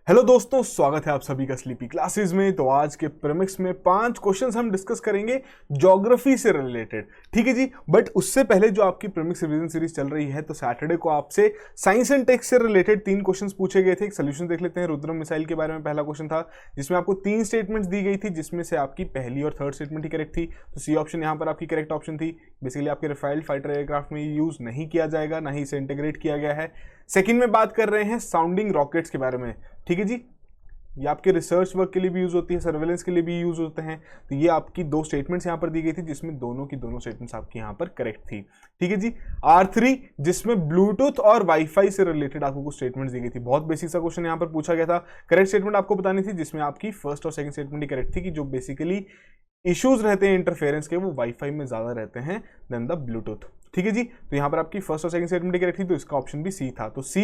Hello दोस्तों, स्वागत है आप सभी का स्लीपी क्लासेस में। तो आज के प्रीमिक्स में 5 क्वेश्चंस हम डिस्कस करेंगे ज्योग्राफी से रिलेटेड, ठीक है जी। बट उससे पहले जो आपकी प्रीमिक्स रिवीजन सीरीज चल रही है, तो सैटरडे को आपसे साइंस एंड टेक से रिलेटेड 3 क्वेश्चंस पूछे गए थे। एक सोल्यूशन देख लेते हैं। रुद्रम मिसाइल के बारे में पहला क्वेश्चन था, जिसमें आपको 3 स्टेटमेंट्स दी गई थी, जिसमें से आपकी पहली और थर्ड स्टेटमेंट ही करेक्ट थी। तो सी ऑप्शन यहाँ पर आपकी करेक्ट ऑप्शन थी। बेसिकली आपके राफेल फाइटर एयरक्राफ्ट में यूज नहीं किया जाएगा, ना ही इसे इंटीग्रेट किया गया है। सेकंड में बात कर रहे हैं साउंडिंग रॉकेट्स के बारे में, ठीक है जी। ये आपके रिसर्च वर्क के लिए भी यूज होती है, सर्वेलेंस के लिए भी यूज होते हैं। तो ये आपकी 2 स्टेटमेंट्स यहाँ पर दी गई थी, जिसमें दोनों की दोनों स्टेटमेंट्स आपकी यहाँ पर करेक्ट थी, ठीक है जी। R3 जिसमें ब्लूटूथ और वाईफाई से रिलेटेड आपको कुछ स्टेटमेंट्स दी गई थी। बहुत बेसिक सा क्वेश्चन यहाँ पर पूछा गया था। करेक्ट स्टेटमेंट आपको बतानी थी, जिसमें आपकी फर्स्ट और सेकंड स्टेटमेंट ही करेक्ट थी, कि जो बेसिकली इश्यूज रहते हैं इंटरफेरेंस के, वो वाईफाई में ज्यादा रहते हैं देन द ब्लूटूथ, ठीक है जी। तो यहाँ पर आपकी फर्स्ट और सेकंड स्टेटमेंट करेक्ट थी, तो इसका ऑप्शन भी सी था। तो सी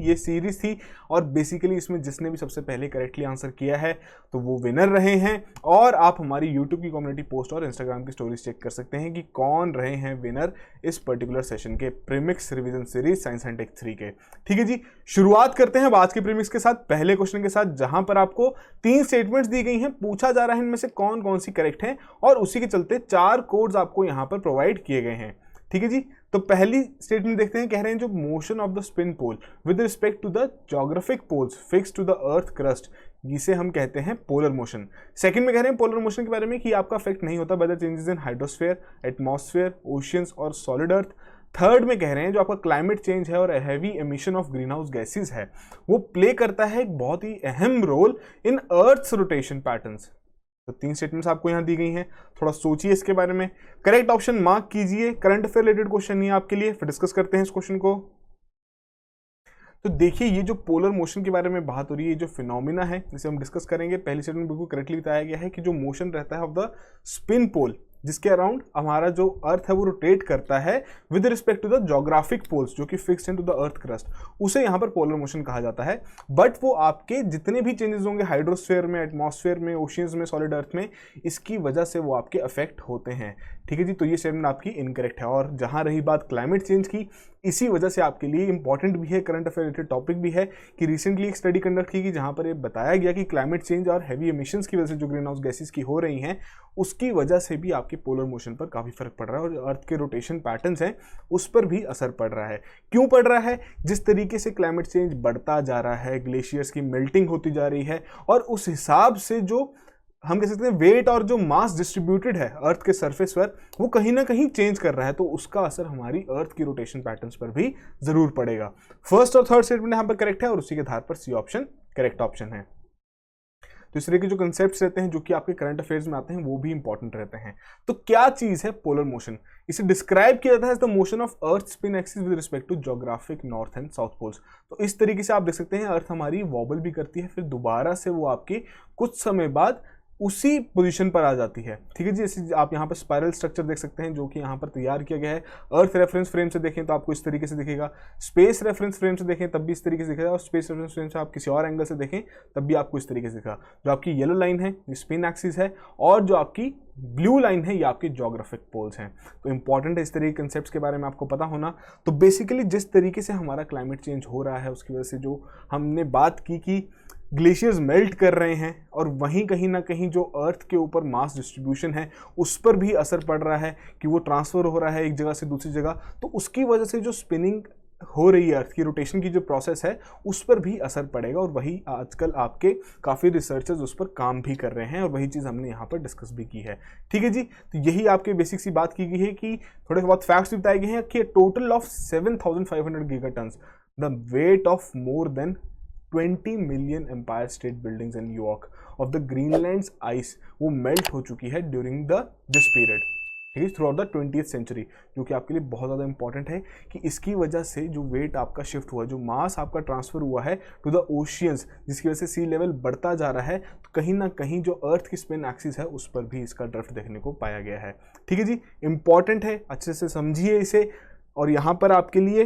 ये सीरीज थी, और बेसिकली इसमें जिसने भी सबसे पहले करेक्टली आंसर किया है, तो वो विनर रहे हैं। और आप हमारी यूट्यूब की कम्युनिटी पोस्ट और इंस्टाग्राम की स्टोरीज चेक कर सकते हैं कि कौन रहे हैं विनर इस पर्टिकुलर सेशन के premix revision series science and tech 3 के, ठीक है जी। शुरुआत करते हैं आज के प्रीमिक्स के साथ, पहले क्वेश्चन के साथ, जहां पर आपको 3 स्टेटमेंट्स दी गई हैं। पूछा जा रहा है इनमें से कौन कौन सी करेक्ट है, और उसी के चलते 4 कोड्स आपको यहां पर प्रोवाइड किए गए हैं, ठीक है जी। तो पहली स्टेटमेंट देखते हैं। कह रहे हैं जो motion of the spin pole with respect to the geographic poles fixed to the earth crust, जिसे हम कहते हैं पोलर मोशन। सेकंड में कह रहे हैं पोलर मोशन के बारे में कि आपका इफेक्ट नहीं होता by the changes in hydrosphere, atmosphere, oceans और सॉलिड अर्थ। थर्ड में कह रहे हैं जो आपका क्लाइमेट चेंज है और heavy emission of green house gases है, वो प्ले करता है एक बहुत ही अहम role in earth's rotation patterns. तो 3 स्टेटमेंट्स आपको यहां दी गई हैं, थोड़ा सोचिए इसके बारे में। करेक्ट ऑप्शन मार्क कीजिए। करंट अफेयर रिलेटेड क्वेश्चन नहीं है आपके लिए, फिर डिस्कस करते हैं इस क्वेश्चन को। तो देखिए, ये जो पोलर मोशन के बारे में बात हो रही है, ये जो फिनोमिना है, जिसे हम डिस्कस करेंगे। पहली स्टेटमेंट बिल्कुल करेक्टली बताया गया है कि जो मोशन रहता है ऑफ द स्पिन पोल, जिसके अराउंड हमारा जो अर्थ है वो रोटेट करता है with respect to the geographic poles, जो कि fixed into the earth crust, उसे यहाँ पर पोलर मोशन कहा जाता है। बट वो आपके जितने भी चेंजेस होंगे हाइड्रोस्फीयर में, एटमॉस्फेयर में, ओशियंस में, सॉलिड अर्थ में, इसकी वजह से वो आपके अफेक्ट होते हैं, ठीक है जी। तो ये स्टेटमेंट आपकी इनकरेक्ट है। और जहां रही बात क्लाइमेट चेंज की, इसी वजह से आपके लिए इंपॉर्टेंट भी है, करंट अफेयर रिलेटेड टॉपिक भी है, कि रिसेंटली एक स्टडी कंडक्ट की गई जहां पर ये बताया गया कि क्लाइमेट चेंज और हैवी एमिशंस की वजह से जो ग्रीन हाउस गैसेज की हो रही हैं, उसकी वजह से भी आपके पोलर मोशन पर काफी फर्क पड़ रहा है, और अर्थ के रोटेशन पैटर्न्स हैं उस पर भी असर पड़ रहा है। क्यों पड़ रहा है? जिस तरीके से क्लाइमेट चेंज बढ़ता जा रहा है, ग्लेशियर्स की मेल्टिंग होती जा रही है, और उस हिसाब से जो हम कह सकते हैं वेट और जो मास डिस्ट्रीब्यूटेड है अर्थ के सरफेस पर, वो कहीं ना कहीं चेंज कर रहा है। तो उसका असर हमारी अर्थ की रोटेशन पैटर्न्स पर भी जरूर पड़ेगा। फर्स्ट और थर्ड स्टेटमेंट यहां पर करेक्ट है, और उसी के आधार पर सी ऑप्शन करेक्ट ऑप्शन है। तो इस तरह के जो कंसेप्ट्स रहते हैं, जो कि आपके करंट अफेयर्स में आते हैं, वो भी इंपॉर्टेंट रहते हैं। तो क्या चीज है पोलर मोशन? इसे डिस्क्राइब किया जाता है as the motion of earth spin axis with respect to geographic north and south poles. तो इस तरीके से आप देख सकते हैं अर्थ हमारी वॉबल भी करती है, फिर दोबारा से वो आपके कुछ समय बाद उसी पोजीशन पर आ जाती है, ठीक है जी। जैसे आप यहाँ पर स्पाइरल स्ट्रक्चर देख सकते हैं, जो कि यहाँ पर तैयार किया गया है। अर्थ रेफरेंस फ्रेम से देखें तो आपको इस तरीके से दिखेगा, स्पेस रेफरेंस फ्रेम से देखें तब भी इस तरीके से दिखेगा, और स्पेस रेफरेंस फ्रेम से आप किसी और एंगल से देखें तब भी आपको इस तरीके से दिखेगा। जो आपकी येलो लाइन है ये स्पिन एक्सिस है, और जो आपकी ब्लू लाइन है ये आपके ज्योग्राफिक पोल्स हैं। तो इंपॉर्टेंट है इस तरह के कंसेप्ट्स के बारे में आपको पता होना। तो बेसिकली जिस तरीके से हमारा क्लाइमेट चेंज हो रहा है, उसकी वजह से जो हमने बात की कि ग्लेशियर्स मेल्ट कर रहे हैं, और वहीं कहीं ना कहीं जो अर्थ के ऊपर मास डिस्ट्रीब्यूशन है उस पर भी असर पड़ रहा है, कि वो ट्रांसफर हो रहा है एक जगह से दूसरी जगह। तो उसकी वजह से जो स्पिनिंग हो रही है अर्थ की रोटेशन की जो प्रोसेस है, उस पर भी असर पड़ेगा। और वही आजकल आपके काफ़ी रिसर्चर्स उस पर काम भी कर रहे हैं, और वही चीज़ हमने यहाँ पर डिस्कस भी की है, ठीक है जी। तो यही आपके बेसिक सी बात की गई है, कि थोड़े बहुत फैक्ट्स भी बताए गए हैं कि total of 7,500 गीगाटन्स, the weight of more than 20 million empire state buildings in New York of the Greenlands ice, वो मेल्ट हो चुकी है ड्यूरिंग द दिस पीरियड, ठीक है, through out the 20th century. जो कि आपके लिए बहुत ज़्यादा इंपॉर्टेंट है, कि इसकी वजह से जो वेट आपका शिफ्ट हुआ, जो मास आपका ट्रांसफर हुआ है टू द ओशियंस, जिसकी वजह से सी लेवल बढ़ता जा रहा है, तो कहीं ना कहीं जो अर्थ की स्पिन एक्सिस है उस पर भी इसका ड्रिफ्ट देखने को पाया गया है, ठीक है जी। इंपॉर्टेंट है, अच्छे से समझिए इसे। और यहाँ पर आपके लिए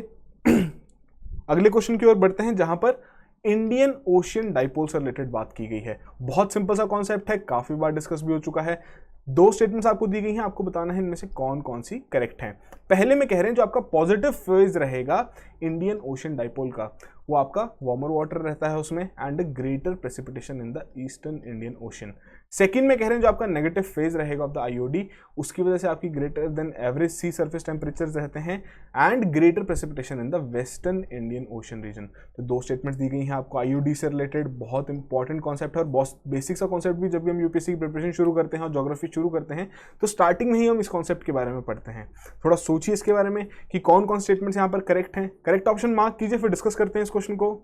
अगले क्वेश्चन की ओर बढ़ते हैं, जहाँ पर इंडियन ओशियन डाइपोल से रिलेटेड बात की गई है। बहुत सिंपल सा कॉन्सेप्ट है, काफी बार डिस्कस भी हो चुका है। दो स्टेटमेंट्स आपको दी गई हैं, आपको बताना है इनमें से कौन कौन सी करेक्ट है। पहले में कह रहे हैं जो आपका पॉजिटिव फेज रहेगा इंडियन ओशियन डाइपोल का, वो आपका वार्मर वाटर रहता है उसमें and greater precipitation in the eastern Indian Ocean. Second में कह रहे हैं जो आपका नेगेटिव फेज रहेगा ऑफ द आईओडी, उसकी वजह से आपकी greater than average sea surface temperatures रहते हैं and greater precipitation in the western Indian Ocean region. तो दो स्टेटमेंट्स दी गई हैं आपको आईओडी से रिलेटेड। बहुत इंपॉर्टेंट कॉन्सेप्ट है और बहुत बेसिक सा कॉन्सेप्ट भी। जब भी हम यूपीएससी की प्रिपरेशन शुरू करते हैं और ज्योग्राफी शुरू करते हैं तो स्टार्टिंग में ही हम इस कॉन्सेप्ट के बारे में पढ़ते हैं। थोड़ा सोचिए इसके बारे में कि कौन कौन स्टेटमेंट्स यहाँ पर करेक्ट हैं। करेक्ट ऑप्शन मार्क कीजिए, फिर डिस्कस करते हैं इस क्वेश्चन को।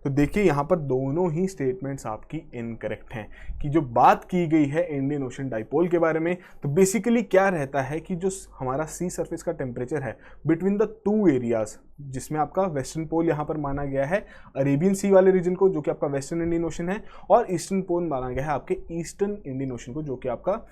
तो देखिए यहाँ पर दोनों ही स्टेटमेंट्स आपकी इनकरेक्ट हैं। कि जो बात की गई है इंडियन ओशन डाइपोल के बारे में, तो बेसिकली क्या रहता है कि जो हमारा सी सरफेस का टेम्परेचर है बिटवीन द टू एरियाज, जिसमें आपका वेस्टर्न पोल यहाँ पर माना गया है अरेबियन सी वाले रीजन को जो कि आपका वेस्टर्न इंडियन ओशन है, और ईस्टर्न पोल माना गया है आपके ईस्टर्न इंडियन ओशन को जो कि आपका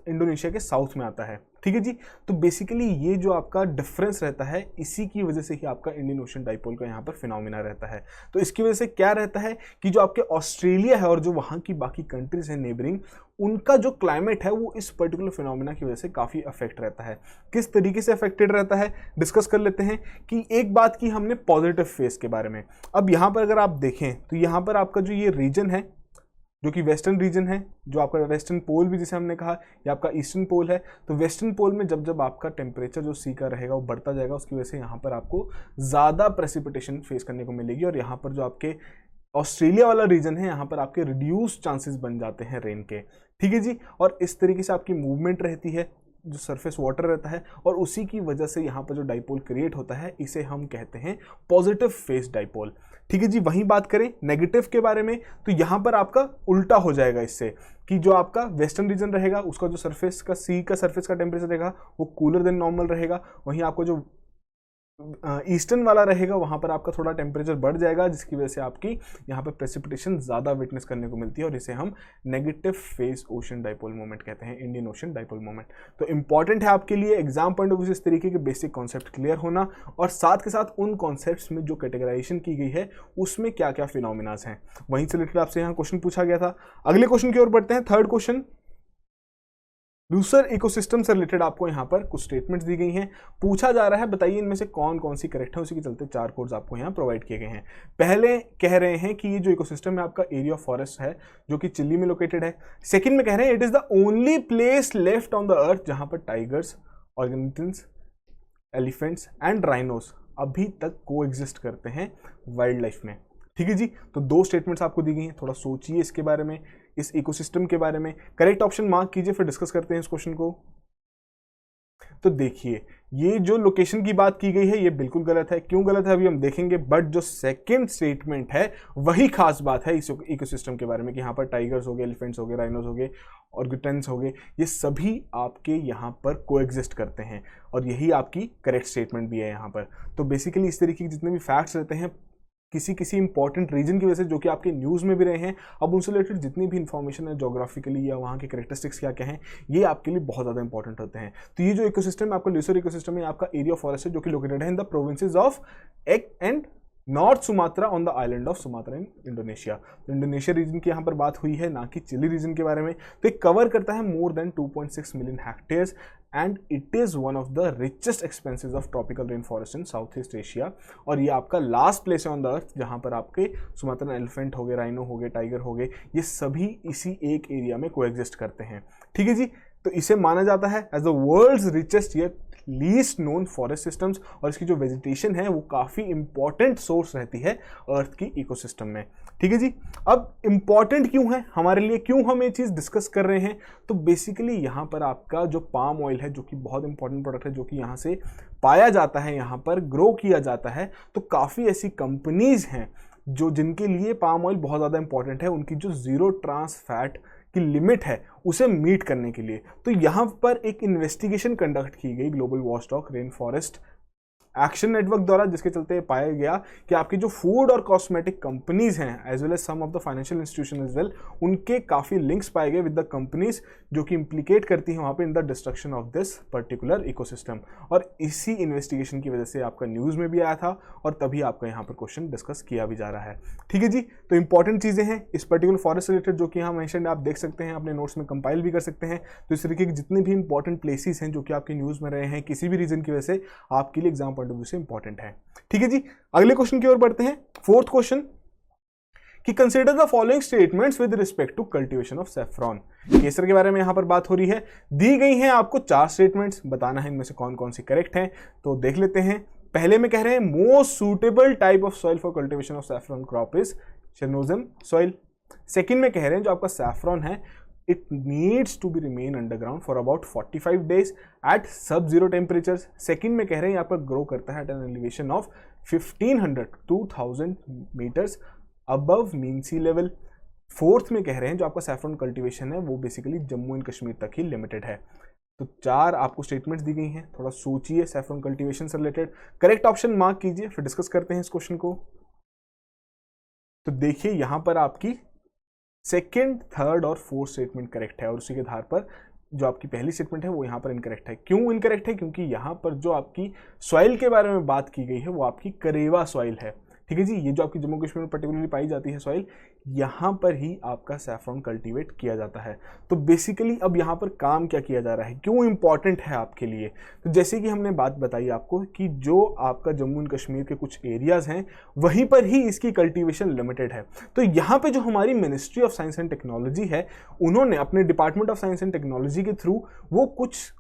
इंडोनेशिया के साउथ में आता है। ठीक है जी। तो बेसिकली ये जो आपका डिफरेंस रहता है, इसी की वजह से ही आपका इंडियन ओशन डाइपोल का यहाँ पर फिनोमिना रहता है। तो इसकी वजह से क्या रहता है कि जो आपके ऑस्ट्रेलिया है और जो वहाँ की बाकी कंट्रीज हैं नेबरिंग, उनका जो क्लाइमेट है वो इस पर्टिकुलर फिनोमिना की वजह से काफ़ी अफेक्ट रहता है। किस तरीके से अफेक्टेड रहता है डिस्कस कर लेते हैं। कि एक बात की हमने पॉजिटिव फेस के बारे में। अब यहाँ पर अगर आप देखें तो यहाँ पर आपका जो ये रीजन है जो कि वेस्टर्न रीजन है, जो आपका वेस्टर्न पोल भी जिसे हमने कहा, ये आपका ईस्टर्न पोल है। तो वेस्टर्न पोल में जब जब आपका टेम्परेचर जो सी का रहेगा वो बढ़ता जाएगा, उसकी वजह से यहाँ पर आपको ज़्यादा प्रेसिपिटेशन फेस करने को मिलेगी। और यहाँ पर जो आपके ऑस्ट्रेलिया वाला रीजन है, यहाँ पर आपके रिड्यूस चांसेस बन जाते हैं रेन के। ठीक है जी। और इस तरीके से आपकी मूवमेंट रहती है, जो सरफेस वाटर रहता है, और उसी की वजह से यहाँ पर जो डाइपोल क्रिएट होता है इसे हम कहते हैं पॉजिटिव फेस डाइपोल। ठीक है जी। वहीं बात करें नेगेटिव के बारे में, तो यहाँ पर आपका उल्टा हो जाएगा इससे, कि जो आपका वेस्टर्न रीजन रहेगा उसका जो सरफेस का सी का सरफेस का टेम्परेचर रहेगा वो कूलर देन नॉर्मल रहेगा। वहीं आपको जो ईस्टर्न वाला रहेगा वहाँ पर आपका थोड़ा टेम्परेचर बढ़ जाएगा, जिसकी वजह से आपकी यहाँ पर प्रेसिपिटेशन ज़्यादा विटनेस करने को मिलती है, और इसे हम negative face ocean dipole moment कहते हैं, इंडियन ओशन डाइपोल मोमेंट। तो इंपॉर्टेंट है आपके लिए एग्जाम पॉइंट ऑफ व्यू से इस तरीके के बेसिक कॉन्सेप्ट क्लियर होना, और साथ के साथ उन कॉन्सेप्ट्स में जो कैटेगराइजेशन की गई है उसमें क्या क्या फिनोमिनाज हैं, वहीं से रिलेटेड आपसे यहाँ क्वेश्चन पूछा गया था। अगले क्वेश्चन की ओर बढ़ते हैं। थर्ड क्वेश्चन, लूसर इकोसिस्टम से रिलेटेड आपको यहाँ पर कुछ स्टेटमेंट्स दी गई हैं। पूछा जा रहा है बताइए इनमें से कौन कौन सी करेक्ट है, उसी के चलते 4 कोड्स आपको यहाँ प्रोवाइड किए गए हैं। पहले कह रहे हैं कि ये जो इकोसिस्टम है आपका एरिया ऑफ फॉरेस्ट है जो कि चिली में लोकेटेड है। सेकंड में कह रहे हैं it is the only place left on the earth जहां पर टाइगर्स, ऑर्गेनिटन्स, एलिफेंट्स एंड राइनोस अभी तक को एग्जिस्ट करते हैं वाइल्ड लाइफ में। ठीक है जी। तो 2 स्टेटमेंट्स आपको दी गई हैं, थोड़ा सोचिए इसके बारे में, इस इकोसिस्टम के बारे में। करेक्ट ऑप्शन मार्क कीजिए, फिर डिस्कस करते हैं इस क्वेश्चन को। तो देखिए ये जो लोकेशन की बात की गई है ये बिल्कुल गलत है। क्यों गलत है अभी हम देखेंगे, बट जो सेकंड स्टेटमेंट है वही खास बात है इस इकोसिस्टम के बारे में, कि यहाँ पर टाइगर्स हो गए, एलिफेंट्स हो गए, राइनोस हो गए, ऑर्गेटन्स हो गए, ये सभी आपके यहाँ पर कोएग्जिस्ट करते हैं, और यही आपकी करेक्ट स्टेटमेंट भी है यहाँ पर। तो बेसिकली इस तरीके के जितने भी फैक्ट्स रहते हैं किसी किसी इंपॉर्टेंट रीजन की वजह से जो कि आपके न्यूज़ में भी रहे हैं, अब उनसे रिलेटेड जितनी भी इंफॉर्मेशन है जोग्राफिकली या वहाँ के कैरेक्टरिस्टिक्स क्या क्या हैं, ये आपके लिए बहुत ज़्यादा इंपॉर्टेंट होते हैं। तो ये जो इकोसिस्टम है आपका लूसर इकोसिस्टम है, आपका एरिया ऑफ फॉरेस्ट है जो कि लोकेटेड है in the provinces of and north Sumatra on the island of Sumatra in Indonesia. तो इंडोनेशिया रीजन की यहाँ पर बात हुई है, ना कि चिली रीजन के बारे में। तो ये कवर करता है more than 2.6 million hectares and it is one of the richest expenses of tropical rain forest in south east Asia. और ये आपका लास्ट प्लेस है ऑन द अर्थ जहाँ पर आपके सुमात्रन एलिफेंट हो गए, राइनो हो गए, टाइगर हो गए, ये सभी इसी एक एरिया में कोएग्जिस्ट करते हैं। ठीक है जी। तो इसे माना जाता है as the world's richest yet least known forest systems, और इसकी जो वेजिटेशन है वो काफ़ी इंपॉर्टेंट सोर्स रहती है अर्थ की इकोसिस्टम में। ठीक है जी। अब इंपॉर्टेंट क्यों है हमारे लिए, क्यों हम ये चीज़ डिस्कस कर रहे हैं, तो बेसिकली यहाँ पर आपका जो पाम ऑयल है जो कि बहुत इंपॉर्टेंट प्रोडक्ट है, जो कि यहाँ से पाया जाता है, यहाँ पर ग्रो किया जाता है, तो काफ़ी ऐसी कंपनीज हैं जो जिनके लिए पाम ऑयल बहुत ज़्यादा इंपॉर्टेंट है, उनकी जो ज़ीरो ट्रांस फैट की लिमिट है उसे मीट करने के लिए। तो यहाँ पर एक इन्वेस्टिगेशन कंडक्ट की गई global watchdog rain forest action network द्वारा, जिसके चलते पाया गया कि आपकी जो फूड और कॉस्मेटिक कंपनीज हैं as well as some of the financial institution as well, उनके काफ़ी लिंक्स पाए गए विद द कंपनीज जो कि इंप्लीकेट करती हैं वहाँ पे in the destruction of this particular ecosystem. और इसी इन्वेस्टिगेशन की वजह से आपका न्यूज़ में भी आया था और तभी आपका यहाँ पर क्वेश्चन डिस्कस किया भी जा रहा है। ठीक है जी, तो इंपॉर्टेंट चीज़ें हैं इस पर्टिकुलर फॉरेस्ट रिलेटेड जो कि यहाँ मेंशन आप देख सकते हैं, अपने नोट्स में कंपाइल भी कर सकते हैं। तो इस तरीके के जितने भी इंपॉर्टेंट प्लेसेस हैं जो कि आपके न्यूज़ में रहे हैं किसी भी रीजन की वजह से, आपके लिए एग्जाम पॉइंट ऑफ व्यू से इंपॉर्टेंट है। ठीक है जी, अगले क्वेश्चन की ओर बढ़ते हैं। फोर्थ क्वेश्चन कि consider the following statements with respect to cultivation of saffron. केसर के बारे में यहां पर बात हो रही है, दी गई हैं आपको 4 स्टेटमेंट्स, बताना है इनमें से कौन कौन सी करेक्ट हैं। तो देख लेते हैं। पहले में कह रहे हैं most suitable type of soil for cultivation of saffron crop is chernozem soil. Second में कह रहे हैं जो आपका सैफरॉन है it needs to be remain underground for about 45 days at sub-zero temperatures। Second में कह रहे हैं यहाँ पर ग्रो करता है at an elevation of 1500 to 2000 meters above mean sea level। Fourth में कह रहे हैं जो आपका सैफरॉन कल्टीवेशन है वो बेसिकली जम्मू एंड कश्मीर तक ही लिमिटेड है। तो 4 आपको स्टेटमेंट्स दी गई हैं, थोड़ा सोचिए सैफरॉन कल्टीवेशन से रिलेटेड, करेक्ट ऑप्शन मार्क कीजिए, फिर डिस्कस करते हैं इस क्वेश्चन को। तो देखिए यहां पर आपकी सेकेंड, थर्ड और फोर्थ स्टेटमेंट करेक्ट है और उसी के आधार पर जो आपकी पहली स्टेटमेंट है वो यहाँ पर इनकरेक्ट है। क्यों इनकरेक्ट है? क्योंकि यहाँ पर जो आपकी सॉइल के बारे में बात की गई है वो आपकी करेवा सॉइल है। ठीक है जी, ये जो आपकी जम्मू कश्मीर में पर्टिकुलरली पाई जाती है सॉइल, यहाँ पर ही आपका सैफरॉन कल्टीवेट किया जाता है। तो बेसिकली अब यहाँ पर काम क्या किया जा रहा है, क्यों इंपॉर्टेंट है आपके लिए? तो जैसे कि हमने बात बताई आपको कि जो आपका जम्मू एंड कश्मीर के कुछ एरियाज हैं वहीं पर ही इसकी कल्टीवेशन लिमिटेड है। तो यहाँ पे जो हमारी ministry of science and technology है, उन्होंने अपने department of science and technology के थ्रू वो कुछ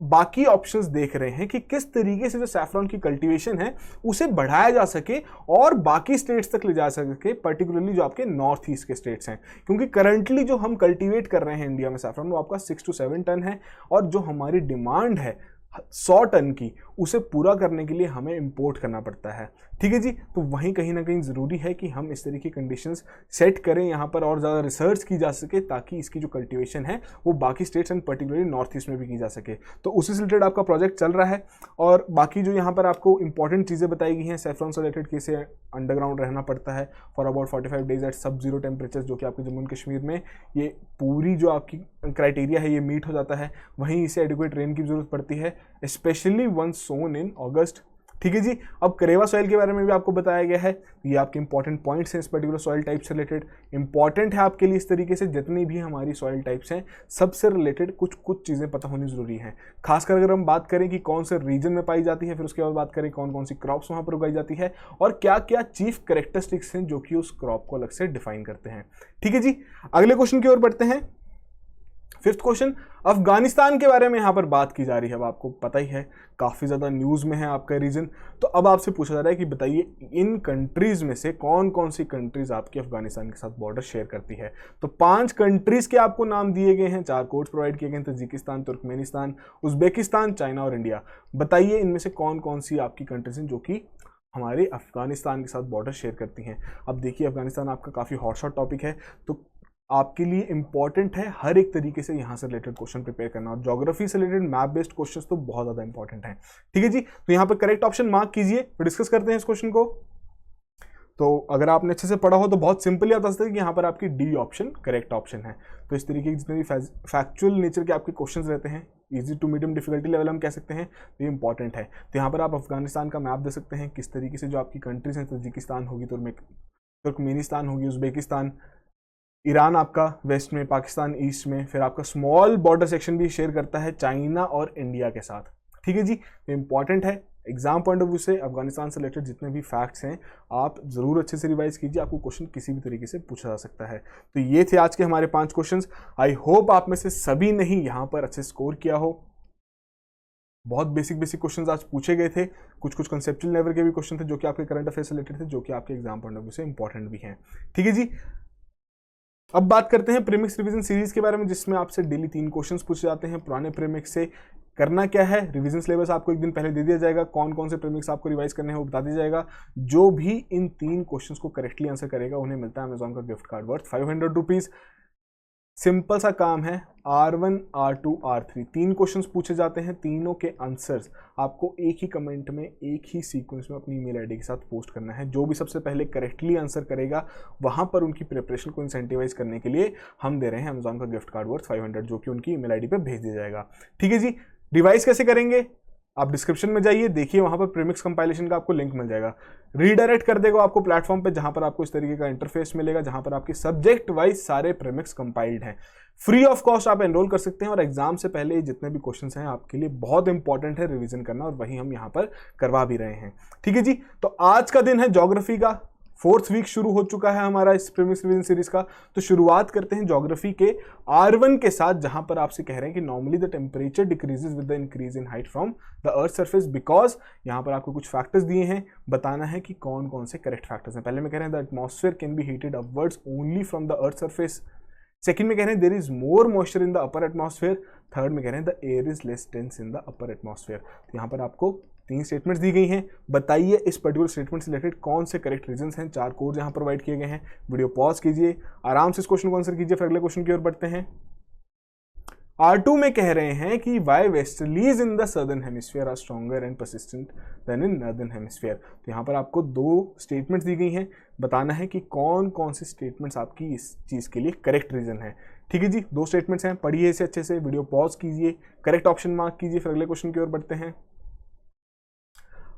बाकी ऑप्शंस देख रहे हैं कि किस तरीके से जो सैफरॉन की कल्टीवेशन है उसे बढ़ाया जा सके और बाकी स्टेट्स तक ले जा सके, पर्टिकुलरली जो आपके नॉर्थ ईस्ट के स्टेट्स हैं। क्योंकि करंटली जो हम कल्टीवेट कर रहे हैं इंडिया में सैफरॉन वो आपका 6 to 7 टन है और जो हमारी डिमांड है 100 टन की, उसे पूरा करने के लिए हमें इंपोर्ट करना पड़ता है। ठीक है जी, तो वहीं कहीं ना कहीं ज़रूरी है कि हम इस तरह की कंडीशंस सेट करें यहाँ पर और ज़्यादा रिसर्च की जा सके ताकि इसकी जो कल्टीवेशन है वो बाकी states and particularly north east में भी की जा सके। तो उसी से रिलेटेड आपका प्रोजेक्ट चल रहा है और बाकी जो यहाँ पर आपको इंपॉर्टेंट चीज़ें बताई गई हैं सैफरॉन से रिलेटेड कि इसे अंडरग्राउंड रहना पड़ता है for about 45 days at sub-zero temperature, जो कि आपके जम्मू एंड कश्मीर में ये पूरी जो आपकी क्राइटेरिया है ये मीट हो जाता है। वहीं इसे एडिक्वेट रेन की जरूरत पड़ती है, स्पेशली वंस सोन इन अगस्त। ठीक है जी, अब करेवा सॉइल के बारे में भी आपको बताया गया है। ये आपके इंपॉर्टेंट पॉइंट्स हैं इस पर्टिकुलर सॉइल टाइप से रिलेटेड, इंपॉर्टेंट है आपके लिए। इस तरीके से जितनी भी हमारी सॉइल टाइप्स हैं सबसे रिलेटेड कुछ चीज़ें पता होनी जरूरी हैं। खासकर अगर हम बात करें कि कौन से रीजन में पाई जाती है, फिर उसके बाद बात करें कौन कौन सी क्रॉप्स वहाँ पर उगाई जाती है और क्या क्या चीफ कैरेक्टरिस्टिक्स हैं जो कि उस क्रॉप को अलग से डिफाइन करते हैं। ठीक है जी, अगले क्वेश्चन की ओर बढ़ते हैं। फिफ्थ क्वेश्चन, अफगानिस्तान के बारे में यहां पर बात की जा रही है। अब आपको पता ही है काफी ज्यादा न्यूज में है आपका रीजन। तो अब आपसे पूछा जा रहा है कि बताइए इन कंट्रीज में से कौन कौन सी कंट्रीज आपकी अफगानिस्तान के साथ बॉर्डर शेयर करती है। तो 5 कंट्रीज के आपको नाम दिए गए हैं, 4 कोड्स प्रोवाइड किए गए हैं, तजिकिस्तान, तुर्कमेनिस्तान, उज्बेकिस्तान, चाइना और इंडिया। बताइए इनमें से कौन कौन सी आपकी कंट्रीज हैं जो कि हमारे अफगानिस्तान के साथ बॉर्डर शेयर करती हैं। अब देखिए अफगानिस्तान आपका काफ़ी हॉटशॉट टॉपिक है, तो आपके लिए इंपॉर्टेंट है हर एक तरीके से यहाँ से रिलेटेड क्वेश्चन प्रिपेयर करना और ज्योग्राफी से रिलेटेड मैप बेस्ड क्वेश्चंस तो बहुत ज़्यादा इंपॉर्टेंट है। ठीक है जी, तो यहाँ पर करेक्ट ऑप्शन मार्क कीजिए, फिर डिस्कस करते हैं इस क्वेश्चन को। तो अगर आपने अच्छे से पढ़ा हो तो बहुत सिंपली आप बता सकते हैं कि यहाँ पर आपकी डी ऑप्शन करेक्ट ऑप्शन है। तो इस तरीके के जितने भी फैक्चुअल नेचर के आपके क्वेश्चन रहते हैं, easy to medium difficulty level हम कह सकते हैं, तो ये इंपॉर्टेंट है। तो यहाँ पर आप अफगानिस्तान का मैप दे सकते हैं, किस तरीके से जो आपकी कंट्रीज हैं, तजिकिस्तान होगी, तुर्कमेनिस्तान होगी, उज्बेकिस्तान, ईरान आपका वेस्ट में, पाकिस्तान ईस्ट में, फिर आपका स्मॉल बॉर्डर सेक्शन भी शेयर करता है चाइना और इंडिया के साथ। ठीक है जी, तो इंपॉर्टेंट है एग्जाम पॉइंट ऑफ व्यू से। अफगानिस्तान से रिलेटेड जितने भी फैक्ट्स हैं आप जरूर अच्छे से रिवाइज कीजिए, आपको क्वेश्चन किसी भी तरीके से पूछा जा सकता है। तो ये थे आज के हमारे 5 क्वेश्चंस। आई होप आप में से सभी ने ही यहाँ पर अच्छे स्कोर किया हो। बहुत बेसिक क्वेश्चंस आज पूछे गए थे, कुछ कंसेप्चुअल लेवल के भी क्वेश्चन थे जो कि आपके करंट अफेयर से रिलेटेड थे, जो कि आपके एग्जाम पॉइंट ऑफ व्यू से इंपॉर्टेंट भी हैं। ठीक है जी, अब बात करते हैं प्रीमिक्स रिवीजन सीरीज के बारे में, जिसमें आपसे डेली 3 क्वेश्चंस पूछे जाते हैं पुराने प्रीमिक्स से। करना क्या है, रिवीजन सिलेबस आपको एक दिन पहले दे दिया जाएगा, कौन कौन से प्रीमिक्स आपको रिवाइज करने हैं वो बता दिया जाएगा। जो भी इन 3 क्वेश्चंस को करेक्टली आंसर करेगा उन्हें मिलता है अमेजॉन का gift card worth 500 rupees. Simple सा काम है, R1, R2, R3 तीन क्वेश्चंस पूछे जाते हैं, तीनों के आंसर्स आपको एक ही कमेंट में एक ही सीक्वेंस में अपनी ईमेल आईडी के साथ पोस्ट करना है। जो भी सबसे पहले करेक्टली आंसर करेगा वहां पर उनकी प्रिपरेशन को इंसेंटिवाइज करने के लिए हम दे रहे हैं अमेजॉन का गिफ्ट कार्ड वर्थ 500, जो कि उनकी ईमेल आईडी पे भेज दिया जाएगा। ठीक है जी। रिवाइज कैसे करेंगे, आप डिस्क्रिप्शन में जाइए, देखिए वहां पर प्रीमिक्स कंपाइलेशन का आपको लिंक मिल जाएगा। रीडायरेक्ट कर देगा आपको प्लेटफॉर्म पे, जहां पर आपको इस तरीके का इंटरफेस मिलेगा, जहां पर आपके सब्जेक्ट वाइज सारे प्रीमिक्स कंपाइल्ड हैं। फ्री ऑफ कॉस्ट आप एनरोल कर सकते हैं, और एग्जाम से पहले जितने भी क्वेश्चंस हैं आपके लिए बहुत इंपॉर्टेंट है रिवीजन करना, और वही हम यहाँ पर करवा भी रहे हैं। ठीक है जी। तो आज का दिन है ज्योग्राफी का, 4th वीक शुरू हो चुका है हमारा इस प्रीमिक्स रिवीजन सीरीज का। तो शुरुआत करते हैं ज्योग्राफी के R1 के साथ, जहां पर आपसे कह रहे हैं कि normally the temperature decreases with the increase in height from the earth surface, because यहां पर आपको कुछ फैक्टर्स दिए हैं, बताना है कि कौन कौन से करेक्ट फैक्टर्स हैं। पहले में कह रहे हैं the atmosphere can be heated upwards only from the earth surface. Second में कह रहे हैं there is more moisture in the upper atmosphere. Third में कह रहे हैं the air is less dense in the upper atmosphere. तो यहाँ पर आपको 3 स्टेटमेंट्स दी गई हैं, बताइए इस पर्टिकुलर स्टेटमेंट से रिलेटेड कौन से करेक्ट रीजंस हैं। 4 कोड यहाँ प्रोवाइड किए गए हैं। वीडियो पॉज कीजिए, आराम से इस क्वेश्चन को आंसर कीजिए, फिर अगले क्वेश्चन की ओर बढ़ते हैं। R2 में कह रहे हैं कि why westerlies in the southern hemisphere are stronger and persistent than in northern hemisphere. तो यहाँ पर आपको 2 स्टेटमेंट्स दी गई हैं, बताना है कि कौन कौन से स्टेटमेंट्स आपकी इस चीज़ के लिए करेक्ट रीजन है। ठीक है जी। 2 स्टेटमेंट्स हैं, पढ़िए इसे अच्छे से, वीडियो पॉज कीजिए, करेक्ट ऑप्शन मार्क कीजिए, फिर अगले क्वेश्चन की ओर बढ़ते हैं।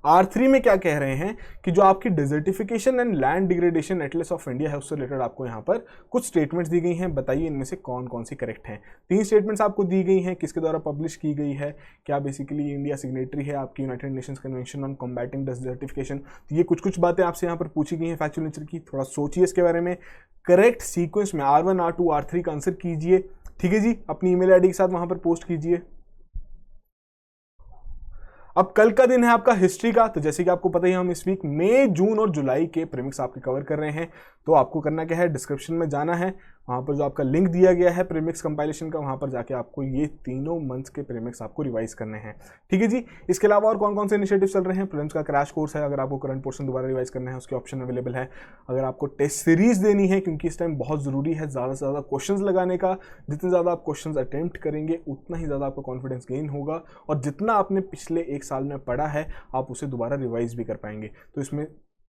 R3 में क्या कह रहे हैं कि जो आपकी desertification and land degradation Atlas of India है उससे रिलेटेड आपको यहाँ पर कुछ स्टेटमेंट्स दी गई हैं, बताइए इनमें से कौन कौन सी करेक्ट हैं। 3 स्टेटमेंट्स आपको दी गई हैं, किसके द्वारा पब्लिश की गई है, क्या बेसिकली इंडिया सिग्नेटरी है आपकी United Nations convention on combating desertification. तो ये कुछ बातें आपसे यहाँ पर पूछी गई हैं फैक्चुअल नेचर की, थोड़ा सोचिए इसके बारे में। करेक्ट सीक्वेंस में R1, R2, R3 का आंसर कीजिए। ठीक है जी। अपनी ईमेल आईडी के साथ वहां पर पोस्ट कीजिए। अब कल का दिन है आपका हिस्ट्री का। तो जैसे कि आपको पता ही हम इस वीक मई, जून और जुलाई के प्रीमिक्स आपके कवर कर रहे हैं। तो आपको करना क्या है, डिस्क्रिप्शन में जाना है, वहाँ पर जो आपका लिंक दिया गया है प्रीमिक्स कंपाइलेशन का, वहाँ पर जाके आपको ये तीनों मंथ्स के प्रीमिक्स आपको रिवाइज करने हैं। ठीक है जी। इसके अलावा और कौन कौन से इनिशिएटिव चल रहे हैं, प्रीलिम्स का क्रैश कोर्स है, अगर आपको करंट पोर्शन दोबारा रिवाइज करना है उसके ऑप्शन अवेलेबल है। अगर आपको टेस्ट सीरीज देनी है, क्योंकि इस टाइम बहुत ज़रूरी है ज़्यादा से ज़्यादा क्वेश्चन लगाने का, जितने ज़्यादा आप क्वेश्चन अटेम्प्ट करेंगे उतना ही ज़्यादा आपका कॉन्फिडेंस गेन होगा, और जितना आपने पिछले 1 साल में पढ़ा है आप उसे दोबारा रिवाइज भी कर पाएंगे। तो इसमें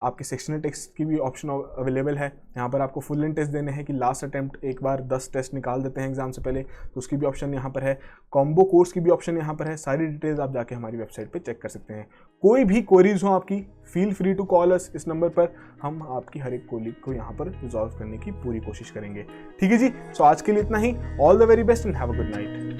आपके सेक्शनल टेस्ट की भी ऑप्शन अवेलेबल है। यहाँ पर आपको फुल लेंथ टेस्ट देने हैं कि लास्ट अटेम्प्ट एक बार 10 टेस्ट निकाल देते हैं एग्जाम से पहले, तो उसकी भी ऑप्शन यहाँ पर है। कॉम्बो कोर्स की भी ऑप्शन यहाँ पर है। सारी डिटेल्स आप जाके हमारी वेबसाइट पे चेक कर सकते हैं। कोई भी क्वेरीज हो आपकी, feel free to call us इस नंबर पर, हम आपकी हर एक क्वेरी को यहाँ पर रिजॉल्व करने की पूरी कोशिश करेंगे। ठीक है जी। सो आज के लिए इतना ही। All the very best and have a good night.